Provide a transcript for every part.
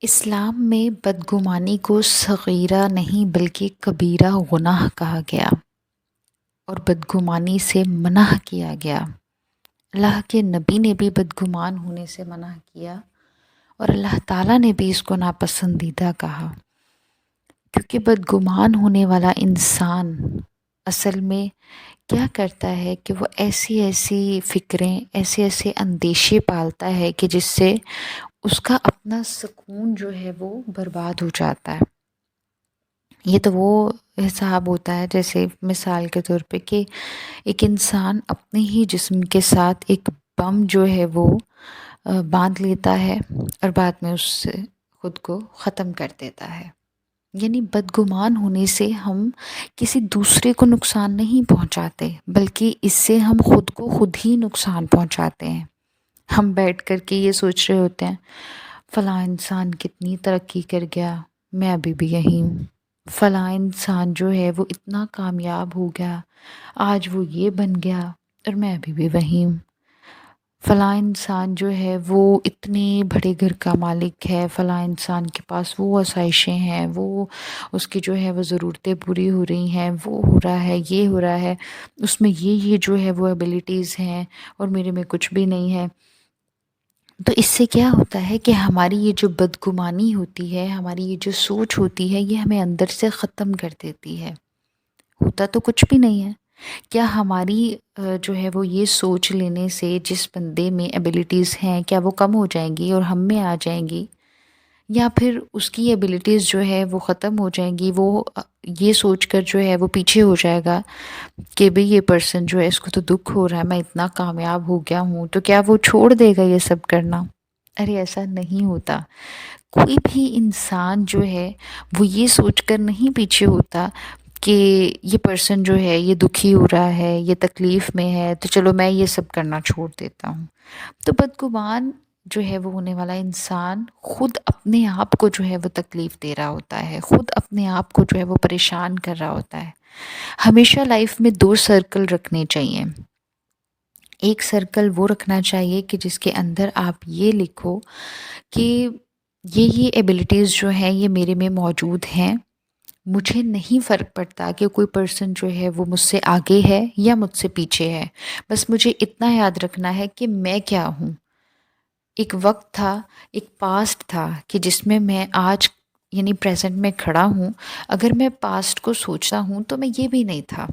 इस्लाम में बदगुमानी को सगीरा नहीं बल्कि कबीरा गुनाह कहा गया और बदगुमानी से मना किया गया। अल्लाह के नबी ने भी बदगुमान होने से मना किया और अल्लाह ताला ने भी इसको नापसंदीदा कहा, क्योंकि बदगुमान होने वाला इंसान असल में क्या करता है कि वो ऐसी ऐसी फ़िक्रें, ऐसे ऐसे अंदेशे पालता है कि जिससे उसका अपना सुकून जो है वो बर्बाद हो जाता है। ये तो वो हिसाब होता है, जैसे मिसाल के तौर पे कि एक इंसान अपने ही जिस्म के साथ एक बम जो है वो बांध लेता है और बाद में उससे खुद को ख़त्म कर देता है। यानी बदगुमान होने से हम किसी दूसरे को नुकसान नहीं पहुंचाते, बल्कि इससे हम खुद को खुद ही नुकसान पहुंचाते हैं। हम बैठ कर के ये सोच रहे होते हैं, फ़लाँ इंसान कितनी तरक्की कर गया, मैं अभी भी यहीं हूँ। फ़लाँ इंसान जो है वो इतना कामयाब हो गया, आज वो ये बन गया और मैं अभी भी वहीं हूँ। फ़लाँ इंसान जो है वो इतने बड़े घर का मालिक है, फ़लाँ इंसान के पास वो आसाइशें हैं, वो उसकी जो है वो ज़रूरतें पूरी हो रही हैं, वो हो रहा है, ये हो रहा है, उसमें ये जो है वो एबिलिटीज़ हैं और मेरे में कुछ भी नहीं है। तो इससे क्या होता है कि हमारी ये जो बदगुमानी होती है, हमारी ये जो सोच होती है, ये हमें अंदर से ख़त्म कर देती है। होता तो कुछ भी नहीं है। क्या हमारी जो है वो ये सोच लेने से जिस बंदे में एबिलिटीज़ हैं, क्या वो कम हो जाएँगी और हम में आ जाएँगी? या फिर उसकी एबिलिटीज़ जो है वो ख़त्म हो जाएँगी, वो ये सोचकर जो है वो पीछे हो जाएगा कि भई ये पर्सन जो है इसको तो दुःख हो रहा है, मैं इतना कामयाब हो गया हूँ, तो क्या वो छोड़ देगा ये सब करना? अरे ऐसा नहीं होता। कोई भी इंसान जो है वो ये सोचकर नहीं पीछे होता कि ये पर्सन जो है ये दुखी हो रहा है, ये तकलीफ़ में है, तो चलो मैं ये सब करना छोड़ देता हूँ। तो बदगुमान जो है वो होने वाला इंसान खुद अपने आप को जो है वो तकलीफ़ दे रहा होता है, खुद अपने आप को जो है वो परेशान कर रहा होता है। हमेशा लाइफ़ में 2 सर्कल रखने चाहिए। एक सर्कल वो रखना चाहिए कि जिसके अंदर आप ये लिखो कि ये एबिलिटीज़ जो हैं ये मेरे में मौजूद हैं। मुझे नहीं फ़र्क पड़ता कि कोई पर्सन जो है वो मुझसे आगे है या मुझसे पीछे है। बस मुझे इतना याद रखना है कि मैं क्या हूँ। एक वक़्त था, एक पास्ट था कि जिसमें मैं आज यानी प्रेज़ेंट में खड़ा हूँ। अगर मैं पास्ट को सोचता हूँ तो मैं ये भी नहीं था।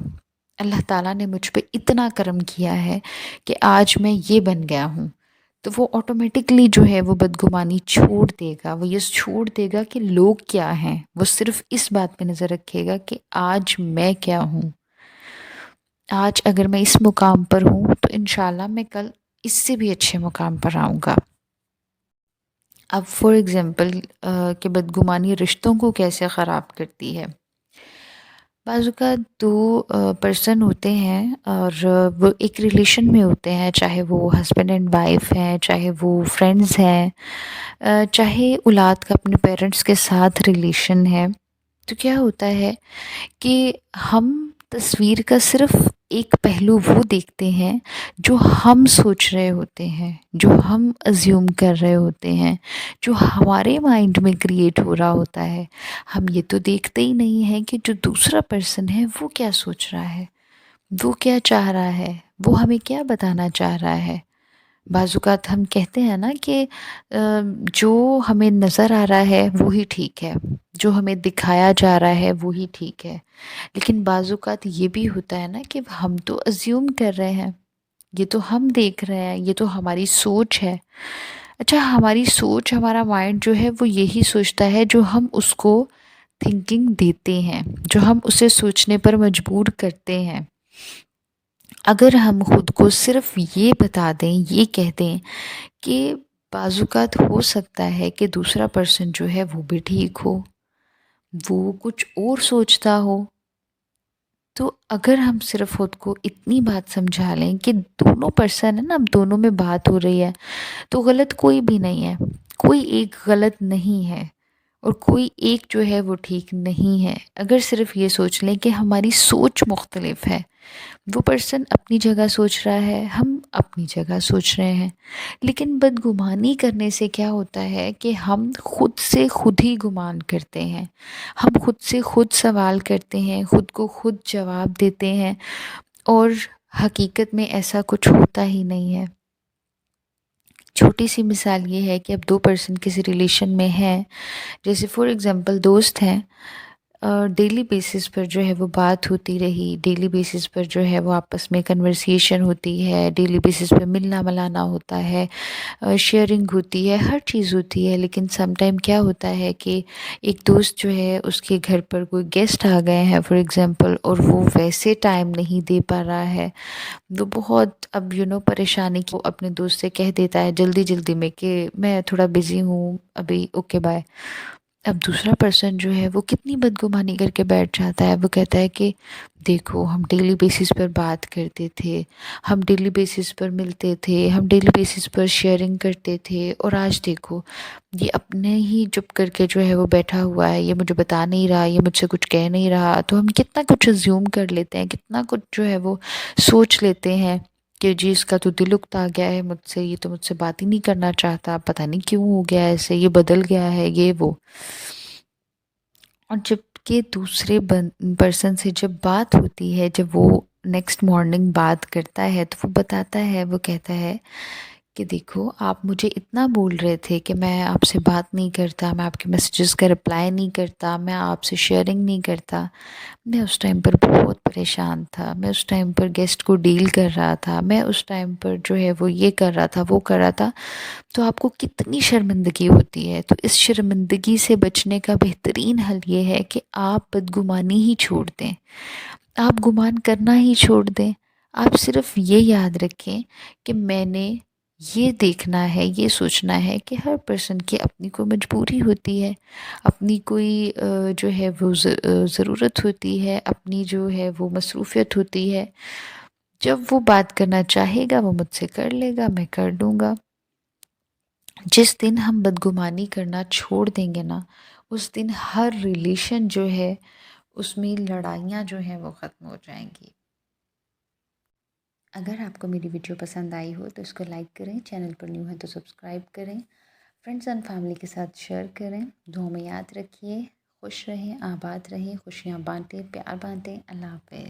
अल्लाह ताला ने मुझ पे इतना करम किया है कि आज मैं ये बन गया हूँ। तो वो ऑटोमेटिकली जो है वो बदगुमानी छोड़ देगा, वो ये छोड़ देगा कि लोग क्या हैं, वो सिर्फ़ इस बात पे नज़र रखेगा कि आज मैं क्या हूँ। आज अगर मैं इस मुकाम पर हूँ तो इंशाल्लाह मैं कल इससे भी अच्छे मुकाम पर आऊँगा। अब फॉर एग्ज़ाम्पल कि बदगुमानी रिश्तों को कैसे ख़राब करती है। बाज़-औक़ात 2 पर्सन होते हैं और वो एक रिलेशन में होते हैं, चाहे वो हस्बैंड एंड वाइफ़ हैं, चाहे वो फ्रेंड्स हैं, चाहे औलाद का अपने पेरेंट्स के साथ रिलेशन है। तो क्या होता है कि हम तस्वीर का सिर्फ़ एक पहलू वो देखते हैं जो हम सोच रहे होते हैं, जो हम अज़्यूम कर रहे होते हैं, जो हमारे माइंड में क्रिएट हो रहा होता है। हम ये तो देखते ही नहीं हैं कि जो दूसरा पर्सन है वो क्या सोच रहा है, वो क्या चाह रहा है, वो हमें क्या बताना चाह रहा है। बाज़-औक़ात हम कहते हैं ना कि जो हमें नज़र आ रहा है वो ही ठीक है, जो हमें दिखाया जा रहा है वो ही ठीक है। लेकिन बाज़-औक़ात ये भी होता है ना कि हम तो अज़्यूम कर रहे हैं, ये तो हम देख रहे हैं, ये तो हमारी सोच है। अच्छा, हमारी सोच, हमारा माइंड जो है वो यही सोचता है जो हम उसको थिंकिंग देते हैं, जो हम उसे सोचने पर मजबूर करते हैं। अगर हम खुद को सिर्फ़ ये बता दें, ये कह दें कि बाज़-औक़ात हो सकता है कि दूसरा पर्सन जो है वो भी ठीक हो, वो कुछ और सोचता हो। तो अगर हम सिर्फ़ खुद को इतनी बात समझा लें कि दोनों पर्सन है ना, अब दोनों में बात हो रही है, तो गलत कोई भी नहीं है, कोई एक गलत नहीं है। और कोई एक जो है वो ठीक नहीं है। अगर सिर्फ़ ये सोच लें कि हमारी सोच मुख्तलिफ़ है, वो पर्सन अपनी जगह सोच रहा है, हम अपनी जगह सोच रहे हैं। लेकिन बदगुमानी करने से क्या होता है कि हम खुद से खुद ही गुमान करते हैं। हम खुद से खुद सवाल करते हैं, खुद को खुद जवाब देते हैं और हकीकत में ऐसा कुछ होता ही नहीं है। छोटी सी मिसाल ये है कि अब 2 पर्सन किसी रिलेशन में हैं, जैसे फॉर एग्ज़ाम्पल दोस्त हैं, डेली बेसिस पर जो है वो बात होती रही, डेली बेसिस पर जो है वो आपस में कन्वर्सेशन होती है, डेली बेसिस पे मिलना-मिलाना होता है, शेयरिंग होती है, हर चीज़ होती है। लेकिन सम टाइम क्या होता है कि एक दोस्त जो है उसके घर पर कोई गेस्ट आ गए हैं फॉर एग्ज़ाम्पल, और वो वैसे टाइम नहीं दे पा रहा है। वो बहुत अब परेशानी को अपने दोस्त से कह देता है जल्दी-जल्दी में कि मैं थोड़ा बिज़ी हूँ अभी, ओके बाय। अब दूसरा पर्सन जो है वो कितनी बदगुमानी करके बैठ जाता है, वो कहता है कि देखो हम डेली बेसिस पर बात करते थे, हम डेली बेसिस पर मिलते थे, हम डेली बेसिस पर शेयरिंग करते थे, और आज देखो ये अपने ही चुप करके जो है वो बैठा हुआ है, ये मुझे बता नहीं रहा, ये मुझसे कुछ कह नहीं रहा। तो हम कितना कुछ अज्यूम कर लेते हैं, कितना कुछ जो है वो सोच लेते हैं कि जी इसका तो दिल उगता गया है मुझसे, ये तो मुझसे बात ही नहीं करना चाहता, पता नहीं क्यों हो गया ऐसे, ये बदल गया है, ये वो। और जबकि दूसरे पर्सन से जब बात होती है, जब वो नेक्स्ट मॉर्निंग बात करता है, तो वो बताता है, वो कहता है कि देखो आप मुझे इतना बोल रहे थे कि मैं आपसे बात नहीं करता, मैं आपके मैसेजेस का रिप्लाई नहीं करता, मैं आपसे शेयरिंग नहीं करता। मैं उस टाइम पर बहुत परेशान था, मैं उस टाइम पर गेस्ट को डील कर रहा था, मैं उस टाइम पर जो है वो ये कर रहा था, वो कर रहा था। तो आपको कितनी शर्मिंदगी होती है। तो इस शर्मिंदगी से बचने का बेहतरीन हल ये है कि आप बदगुमानी ही छोड़ दें, आप गुमान करना ही छोड़ दें। आप सिर्फ़ ये याद रखें कि मैंने ये देखना है, ये सोचना है कि हर पर्सन की अपनी कोई मजबूरी होती है, अपनी कोई जो है वो ज़रूरत होती है, अपनी जो है वो मसरूफ़ियत होती है। जब वो बात करना चाहेगा वो मुझसे कर लेगा, मैं कर दूँगा। जिस दिन हम बदगुमानी करना छोड़ देंगे ना, उस दिन हर रिलेशन जो है उसमें लड़ाइयाँ जो हैं वो ख़त्म हो जाएँगी। अगर आपको मेरी वीडियो पसंद आई हो तो इसको लाइक करें, चैनल पर न्यू है तो सब्सक्राइब करें, फ्रेंड्स एंड फैमिली के साथ शेयर करें। दुआ में याद रखिए, खुश रहें, आबाद रहें, खुशियाँ बाँटें, प्यार बाँटें। अल्लाह हाफ़िज़।